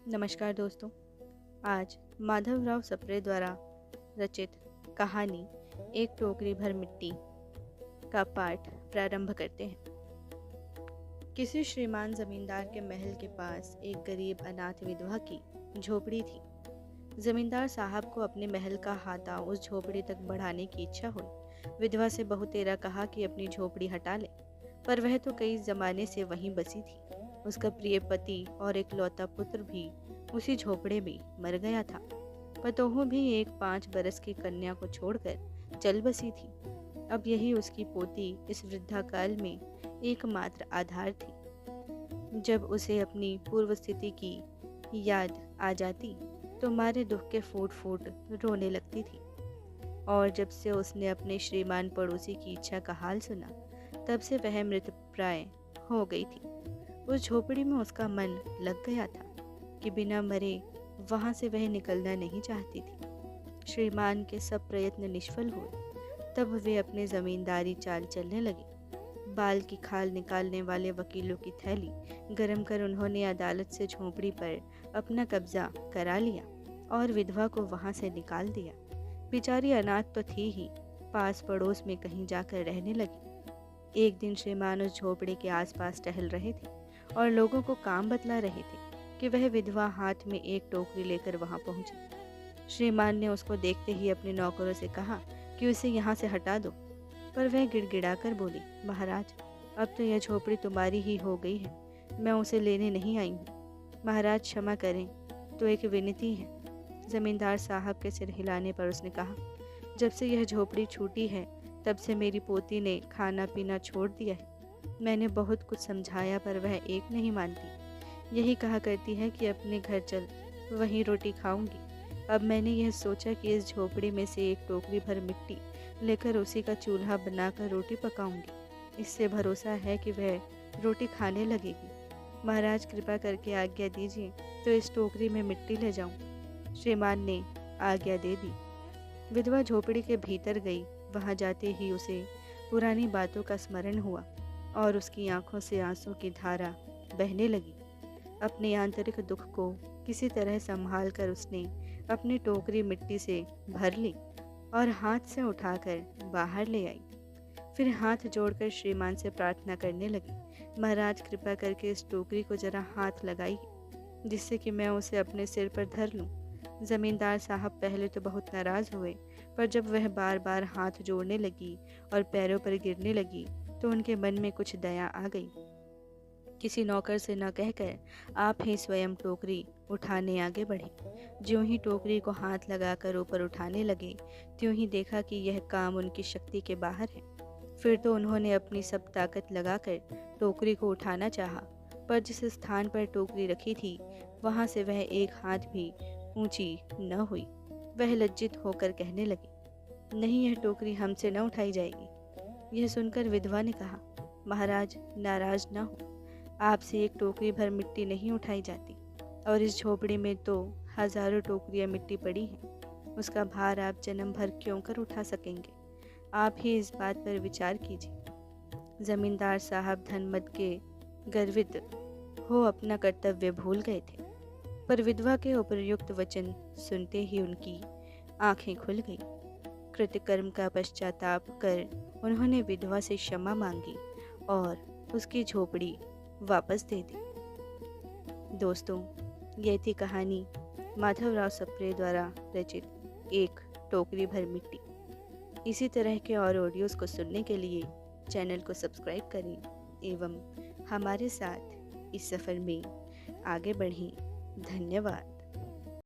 नमस्कार दोस्तों। आज माधवराव सप्रे द्वारा रचित कहानी एक टोकरी भर मिट्टी का पाठ प्रारंभ करते हैं। किसी श्रीमान जमींदार के महल के पास एक गरीब अनाथ विधवा की झोपड़ी थी। जमींदार साहब को अपने महल का हाथा उस झोपड़ी तक बढ़ाने की इच्छा हुई। विधवा से बहुतेरा कहा कि अपनी झोपड़ी हटा ले, पर वह तो कई जमाने से वहीं बसी थी। उसका प्रिय पति और एक लौता पुत्र भी उसी झोपड़े में मर गया था। पतोहू भी एक 5 बरस की कन्या को छोड़कर चल बसी थी। अब यही उसकी पोती इस वृद्धाकाल में एकमात्र आधार थी। जब उसे अपनी पूर्व स्थिति की याद आ जाती तो मारे दुख के फूट फूट रोने लगती थी। और जब से उसने अपने श्रीमान पड़ोसी की इच्छा का हाल सुना, तब से वह मृतप्राय हो गई थी। उस झोपड़ी में उसका मन लग गया था कि बिना मरे वहां से वह निकलना नहीं चाहती थी। श्रीमान के सब प्रयत्न निष्फल हुए। तब वे अपने जमींदारी चाल चलने लगे। बाल की खाल निकालने वाले वकीलों की थैली गरम कर उन्होंने अदालत से झोपड़ी पर अपना कब्जा करा लिया और विधवा को वहां से निकाल दिया। बेचारी अनाथ तो थी ही, पास पड़ोस में कहीं जाकर रहने लगी। एक दिन श्रीमान उस झोपड़ी के आसपास टहल रहे थे और लोगों को काम बतला रहे थे कि वह विधवा हाथ में एक टोकरी लेकर वहां पहुंची। श्रीमान ने उसको देखते ही अपने नौकरों से कहा कि उसे यहाँ से हटा दो, पर वह गिड़गिड़ाकर बोली, महाराज, अब तो यह झोपड़ी तुम्हारी ही हो गई है, मैं उसे लेने नहीं आई हूँ। महाराज क्षमा करें, तो एक विनती है। जमींदार साहब के सिर हिलाने पर उसने कहा, जब से यह झोपड़ी छूटी है तब से मेरी पोती ने खाना पीना छोड़ दिया है। मैंने बहुत कुछ समझाया पर वह एक नहीं मानती। यही कहा करती है कि अपने घर चल, वहीं रोटी खाऊंगी। अब मैंने यह सोचा कि इस झोपड़ी में से एक टोकरी भर मिट्टी लेकर उसी का चूल्हा बनाकर रोटी पकाऊंगी। इससे भरोसा है कि वह रोटी खाने लगेगी। महाराज, कृपा करके आज्ञा दीजिए तो इस टोकरी में मिट्टी ले जाऊं। श्रीमान ने आज्ञा दे दी। विधवा झोपड़ी के भीतर गई। वहां जाते ही उसे पुरानी बातों का स्मरण हुआ और उसकी आंखों से आंसू की धारा बहने लगी। अपने आंतरिक दुख को किसी तरह संभाल कर उसने अपनी टोकरी मिट्टी से भर ली और हाथ से उठाकर बाहर ले आई। फिर हाथ जोड़कर श्रीमान से प्रार्थना करने लगी, महाराज, कृपा करके इस टोकरी को जरा हाथ लगाइए, जिससे कि मैं उसे अपने सिर पर धर लूं। जमींदार साहब पहले तो बहुत नाराज हुए, पर जब वह बार बार हाथ जोड़ने लगी और पैरों पर गिरने लगी तो उनके मन में कुछ दया आ गई। किसी नौकर से न कहकर आप ही स्वयं टोकरी उठाने आगे बढ़े। ज्यों ही टोकरी को हाथ लगाकर ऊपर उठाने लगे, त्यों ही देखा कि यह काम उनकी शक्ति के बाहर है। फिर तो उन्होंने अपनी सब ताकत लगाकर टोकरी को उठाना चाहा, पर जिस स्थान पर टोकरी रखी थी वहां से वह एक हाथ भी ऊंची न हुई। वह लज्जित होकर कहने लगी, नहीं, यह टोकरी हमसे न उठाई जाएगी। यह सुनकर विधवा ने कहा, महाराज, नाराज न हो, आपसे एक टोकरी भर मिट्टी नहीं उठाई जाती, और इस झोपड़ी में तो हजारों टोकरियां मिट्टी पड़ी हैं। उसका भार आप जन्म भर क्यों कर उठा सकेंगे? आप ही इस बात पर विचार कीजिए। जमींदार साहब धनमद के गर्वित हो अपना कर्तव्य भूल गए थे, पर विधवा के उपर्युक्त वचन सुनते ही उनकी आंखें खुल गईं। कृतकर्म का पश्चाताप कर उन्होंने विधवा से क्षमा मांगी और उसकी झोपड़ी वापस दे दी। दोस्तों, यह थी कहानी माधवराव सप्रे द्वारा रचित एक टोकरी भर मिट्टी। इसी तरह के और ऑडियोज़ को सुनने के लिए चैनल को सब्सक्राइब करें एवं हमारे साथ इस सफ़र में आगे बढ़ें। धन्यवाद।